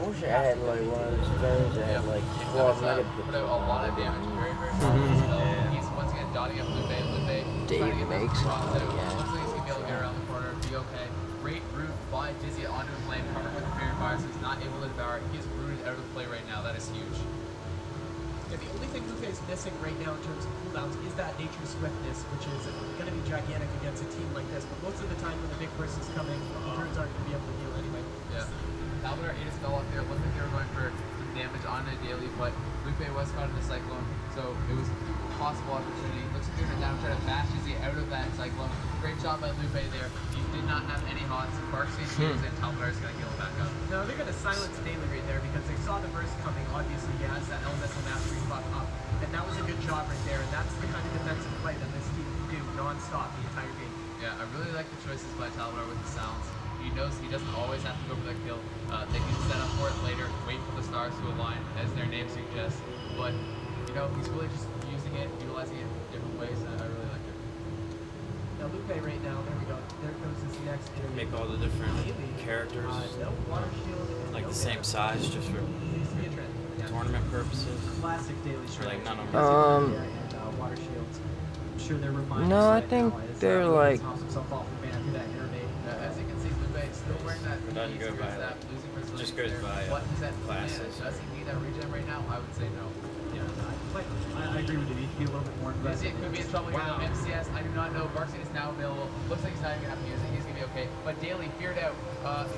wish I had like one of those things that had like 12 megapixels. Put out a lot of damage very, very fast. He's once again dotting up Lupe. Dave makes it. Looks like he's going to be able to get around the corner, be okay. Great root by Dizzy onto a flame, covered with the Fairy Fire, so he's not able to devour it. He is rooted out of play right now. That is huge. Yeah, the only thing Lupe is missing right now in terms of cooldowns is that nature swiftness, which is going to be gigantic against a team like this. But most of the time when the big burst is coming, the turns aren't going to be able to heal anyway. Yeah. Talbot Aegis fell off there. Looked like they were going for some damage on a daily, but Lupe was caught in the Cyclone, so it was a possible opportunity. Looks like they're going to down try to bash Dizzy out of that Cyclone. Great job by Lupe there. He did not have any hots. Barksy and Talbot is going to heal back up. No, they're going to silence Daily right there because they saw the burst coming. Obviously, he has that elemental mastery buff up, and that was a good job right there. And that's the kind of defensive play that this team can do non-stop the entire game. Yeah, I really like the choices by Talbot with the sounds. He knows he doesn't always have to go for that kill. They can set up for it later, wait for the stars to align, as their name suggests. But, you know, he's really just using it, utilizing it in different ways, and I really like it. Now, Lupe right now, there we go. There goes this next interview. Make all the different characters no water shield, like the same size just for tournament purposes. Classic daily shield. Like none of them. And water shields. I'm sure they're reminding No, I think they're like. As you can see, Lupe is still wearing that. It doesn't go by that. Just goes by what is that classes. Does he need that regen right now? I would say no. Yeah, I agree with you. He could be a little bit more aggressive. It could be in trouble here though. MCS, I do not know. Barksy is now available. Looks like he's not even going to have to use it. He's going to be okay. But Daly feared out.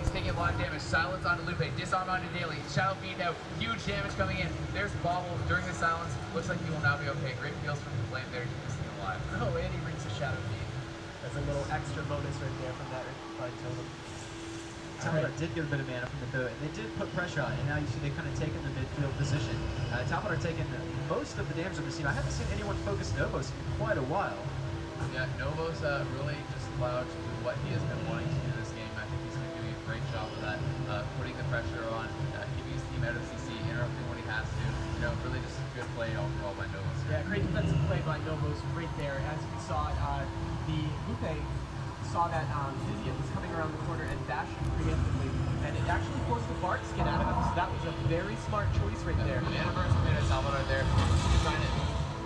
He's taking a lot of damage. Silence onto Lupe. Disarm onto Daly. Shadow Fiend out. Huge damage coming in. There's Bobble during the silence. Looks like he will now be okay. Great feels from the flame there. He's still alive. Oh, and he rings a Shadow Fiend. That's a little extra bonus right there from that totem. Talbot did get a bit of mana from the boot, and they did put pressure on, and now you see they've kind of taken the midfield position. Talbot are taking most of the damage of the team. I haven't seen anyone focus Novos in quite a while. Yeah, Novos really just allowed to do what he has been wanting to do this game. I think he's been doing a great job of that, putting the pressure on, keeping his team out of CC, interrupting when he has to. You know, really just good play overall by Novos. Yeah, great defensive play by Novos right there. As we saw, the Lupe saw that Vizian was coming around the corner and dashed preemptively, and it actually forced the Bart skin out of him, so that was a very smart choice right there. The Universe made a Salvador there, trying to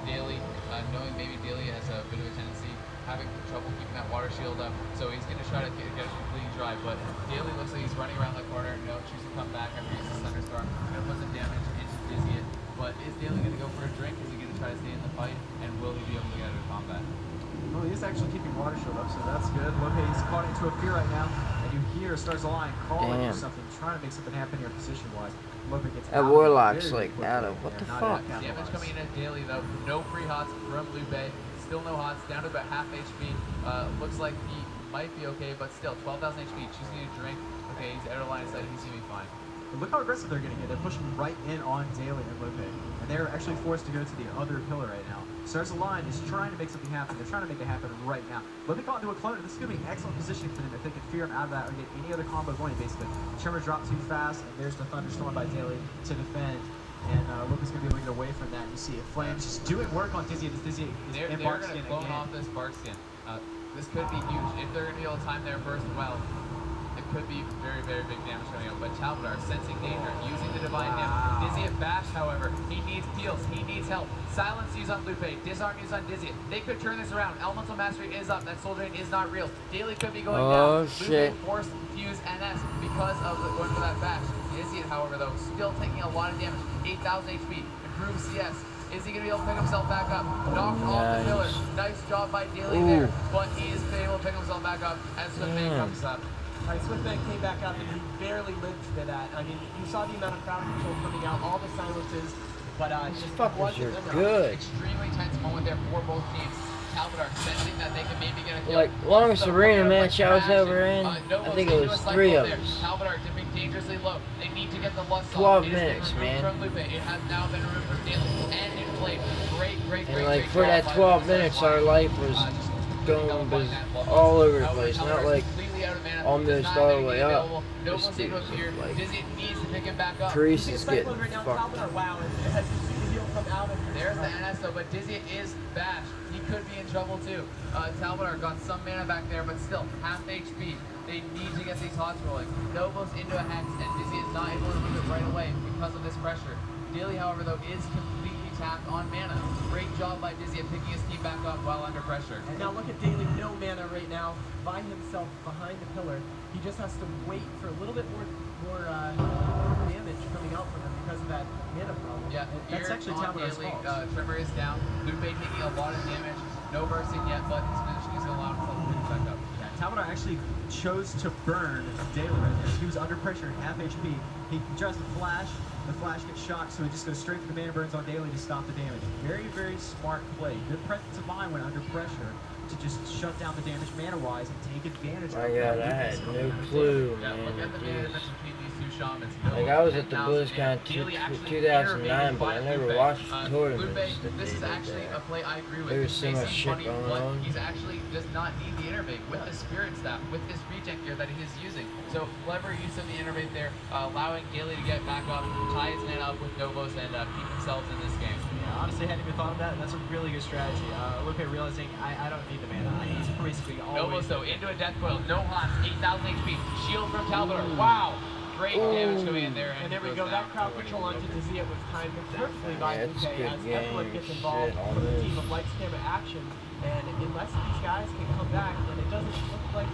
Daly, knowing maybe Daly has a bit of a tendency, having trouble keeping that water shield up, so he's going to try to get it completely dry, but Daly looks like he's running around the corner, choosing to come back after he uses Thunderstorm, going to put some damage into Vizian, but is Daly going to go for a drink? Is he going to try to stay in the fight, and will he be able to get out of combat? Well, he is actually keeping water shield up, so that's good. Lope's caught into a fear right now, and you hear Stars Align calling or something, trying to make something happen here position-wise. Lope gets that Warlock's like out of what the fuck? Damage coming in at Daly though. No free hots from Lupe. Still no hots. Down to about half HP. Looks like he might be okay, but still 12,000 HP. Choosing to drink. Okay, he's out of line of sight. He's gonna be fine. But look how aggressive they're getting here. They're pushing right in on Daly and Lupe, and they're actually forced to go to the other pillar right now. Stars Align is trying to make something happen. They're trying to make it happen right now. Lupe got into a clone. This is going to be an excellent positioning for them if they can fear him out of that or get any other combo going, basically. Tremor dropped too fast, and there's the Thunderstorm by Daly to defend. And Lupe's going to be able to get away from that. You see it. Flames just doing work on Dizzy. This Dizzy is in Bark Skin again. They're going to clone off this Bark Skin. This could be huge. If they're going to be able to time their burst well, it could be very, very big damage coming out. But Talbot are sensing danger, using the Divine Nim. Dizzy at Bash, however, he needs peels, he needs help. Silence used on Lupe, Disarm used on Dizzy. They could turn this around. Elemental Mastery is up, that Soul Drain is not real. Daly could be going down. Shit. Lupe forced Fuse NS because of going for that Bash. Dizzy, however, though, still taking a lot of damage. 8,000 HP, improved CS. Is he going to be able to pick himself back up? Knocked off the pillar. Nice job by Daly there, but he is able to pick himself back up as Swiftbang comes up. Swiftbang came back up and he barely lived for that. I mean, you saw the amount of crowd control coming out, all the silences, but these fuckers are good. Extremely tense moment there for both teams. Talbot are sensing that they can maybe get a kill. Like, longest arena match I was ever in, I think it was 3 of us. Talbot are dipping dangerously low. They need to get the lust 12 minutes, man. From Lupe. It has now been removed from Daly and Inflame. Great. And like, for that 12 minutes, our life was going all over the place, not like almost all the way up. This dude was like, Teresa's getting fucked. Wow, has the heal come out of There's the NS though, but Dizzy is bashed. He could be in trouble too. Talbot got some mana back there, but still, half HP. They need to get these hots rolling. Novos into a Hex, and Dizzy is not able to move it right away because of this pressure. Daly, however, though, is completely tapped on mana. Great job by Dizzy at picking his team back up while under pressure. And now look at Daly, no mana right now, by himself behind the pillar. He just has to wait for a little bit more damage coming out from him because of that mana problem. Yeah, That's actually Talbot's fault. Tremor is down. Lupe taking a lot of damage. No bursting yet, but his position is going to allow himself to pick back up. Yeah, Talbot actually chose to burn Daly right there. He was under pressure, half HP. He tries to flash. The flash gets shot, so he just goes straight for the mana burns on Daly to stop the damage. Very, very smart play. Good presence of mind when under pressure to just shut down the damage mana-wise and take advantage of it. My God, I had no clue, Yeah, man. look at the mana difference between these two shamans. Like, I was at the BlizzCon 2009, but I never watched the tournaments that This is they did actually there. a play I agree with. There was This so may much seem shit funny, going but on. he's actually does not need the innervate with the spirit staff, with this reject gear that he is using. So clever use of the innervate there, allowing Daly to get back up, tie his man up with Novos, and keep themselves in this game. Yeah, honestly, hadn't even thought of that. That's a really good strategy. Lupe realizing I don't need the mana. He's basically always... Novos, though, into a death coil. No hots, 8,000 HP. Shield from Talbot. Wow! Great damage coming in there. And there we go, that crowd control onto Dizzy was timed perfectly by Yeah, Lupe it's a good as game. everyone gets Shit involved on from the this. team of Lights Camera Action. And unless these guys can come back, and it doesn't look like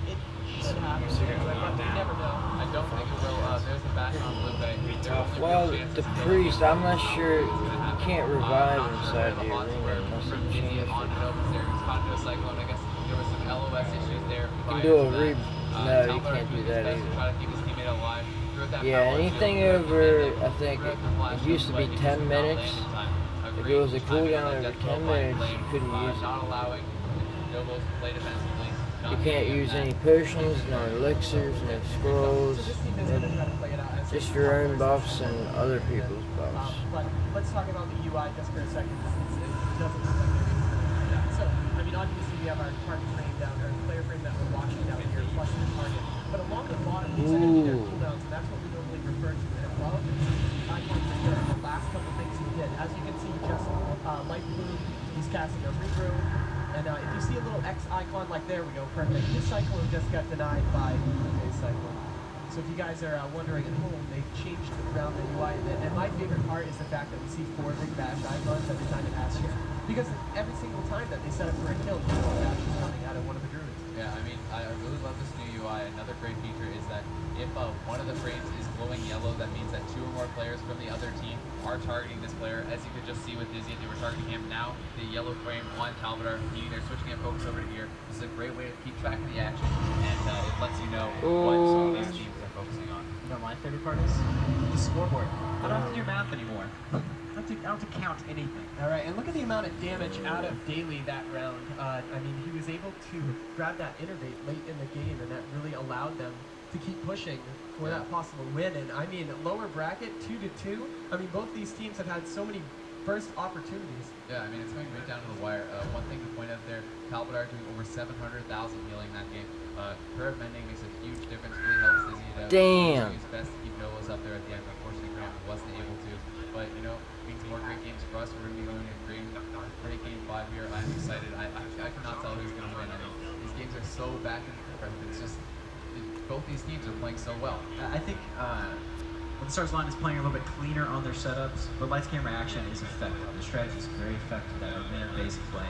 it should happen, but you never know. I don't think it will. There's the back on Lupe. Well, the priest, I'm not sure, you can't revive inside the arena unless you change it. Cyclone. I guess there was some LOS issues there. You can do a no, you can't do that either. Try to keep his teammate alive. Yeah, anything over, I think, it used to be 10 minutes. If it was a cooldown over 10 minutes, you couldn't use Not allowing Novos to play defensively. it. You can't use any potions, no elixirs, no scrolls, So this team is going to try to play it out as just your own buffs and other people's buffs. But let's talk about the UI just for a second. It doesn't look like anything. So, I mean, obviously we have our target frame down, our player frame that we're watching down here, plus the target. But along the bottom, these are going to be their cooldowns, and that's what we normally refer to. And above, icons right here are the last couple things he did. As you can see, just light blue, he's casting a regroup. And if you see a little X icon, like there we go, perfect. This Cyclone just got denied by a Cyclone. So if you guys are wondering at home, they've changed around the UI a bit. And my favorite part is the fact that we see 4 big bash icons every time it happens. Because every single time that they set up for a kill, the bash is coming out of one of the druids. Yeah, I mean, I really love this new UI. Another great feature is that if one of the frames is glowing yellow, that means that 2 or more players from the other team are targeting this player. As you could just see with Dizzy, they were targeting him. Now, the yellow frame on Talbot, they're switching their focus over to here. This is a great way to keep track of the action, and it lets you know what these teams are focusing on. You know, my favorite part is the scoreboard. I don't have to do math anymore. I don't have to count anything. All right, and look at the amount of damage out of Daly that round. I mean, he was able to grab that innervate late in the game, and that really allowed them to keep pushing for that possible win. And I mean, lower bracket, 2-2. I mean, both these teams have had so many burst opportunities. Yeah, I mean, it's going right down to the wire. One thing to point out there, Talbot doing over 700,000 healing that game. Prayer of Mending makes a huge difference. Really helps Dizzy to Damn. do his best to keep Novos up there at the end. Unfortunately, Graham wasn't able to. But, you know, means more great games for us. We're going to be going to great game 5 here. I'm excited. I cannot tell who's going to win. I mean, these games are so back and forth. It's just, both these teams are playing so well. I think the Stars line is playing a little bit cleaner on their setups, but Lights Camera Action is effective. The strategy is very effective. That minute-based play,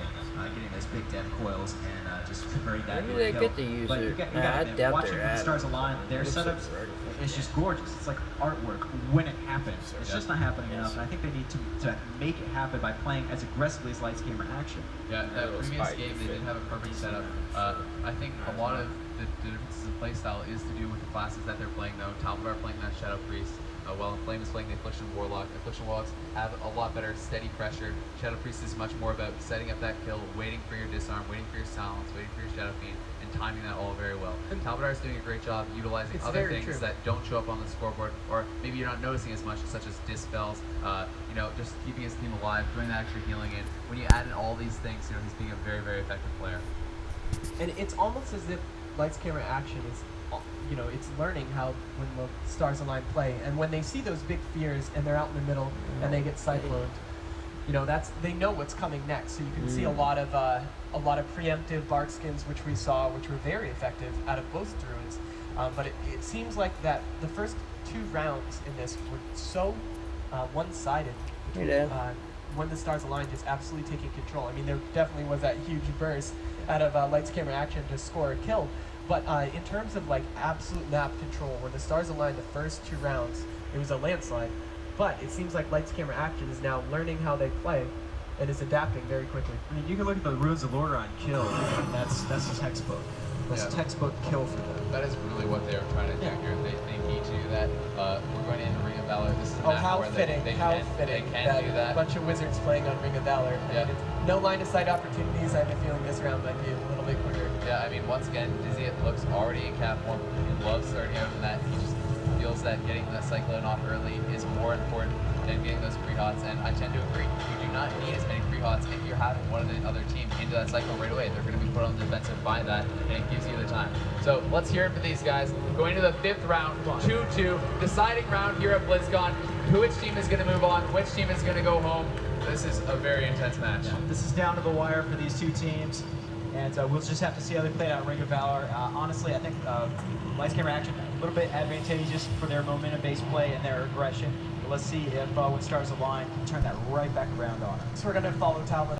getting those big death coils and just converting that Maybe into a they kill. get to use But it. you got Nah, I to doubt watching they're the at Stars it. Align, their Looks like setups, vertical. it's just gorgeous. It's like artwork when it happens. It's just not happening enough, and I think they need to make it happen by playing as aggressively as Lights Camera Action. Yeah, that previous game, they didn't have a perfect setup. I think a lot of the differences in playstyle is to do with the classes that they're playing, though. Talbot are playing that Shadow Priest, while Inflame is playing the Affliction Warlock. Affliction Warlocks have a lot better steady pressure. Shadow Priest is much more about setting up that kill, waiting for your disarm, waiting for your silence, waiting for your Shadow Fiend, and timing that all very well. Talbot is doing a great job utilizing other things that don't show up on the scoreboard, or maybe you're not noticing as much, such as dispels, you know, just keeping his team alive, doing that extra healing in. When you add in all these things, you know, he's being a very, very effective player. And it's almost as if Lights Camera Action is, you know, it's learning how when the Stars Align play, and when they see those big fears and they're out in the middle and they get cycloned, you know, they know what's coming next. So you can see a lot of preemptive bark skins, which we saw, which were very effective out of both druids. But it seems like that the first 2 rounds in this were so one-sided. Hey, Dad. When the stars aligned, just absolutely taking control. I mean, there definitely was that huge burst out of lights, camera, action to score a kill. But in terms of like absolute map control, when the stars aligned the first 2 rounds, it was a landslide. But it seems like lights, camera, action is now learning how they play and is adapting very quickly. I mean, you can look at the Ruins of Lordaeron kill. That's textbook. That's textbook kill for them. That is really what they were trying to do here. They need to do that. We're going into Ring of Valor. This is a map how where fitting! they How can fitting! do that. A bunch of wizards playing on Ring of Valor. Yeah. I mean, no line of sight opportunities. I have a feeling this round might be a little bit quicker. Yeah, I mean, once again, Dizzy it looks already in cap form. He loves starting out in that. He just feels that getting that Cyclone off early is more important than getting those pre-hots, and I tend to agree. You do not need as many pre-hots if you're having one of the other team into that Cyclone right away. They're going to be put on the defensive by that, and it gives you the time. So let's hear it for these guys. Going to the 5th round, 2-2, deciding round here at BlizzCon. Which team is going to move on? Which team is going to go home? This is a very intense match. Yeah, this is down to the wire for these 2 teams, and we'll just have to see how they play out in Ring of Valor. Honestly, I think Lights Camera Action a little bit advantageous for their momentum-based play and their aggression. But let's see if when stars align, can turn that right back around on them. So we're going to follow Talbot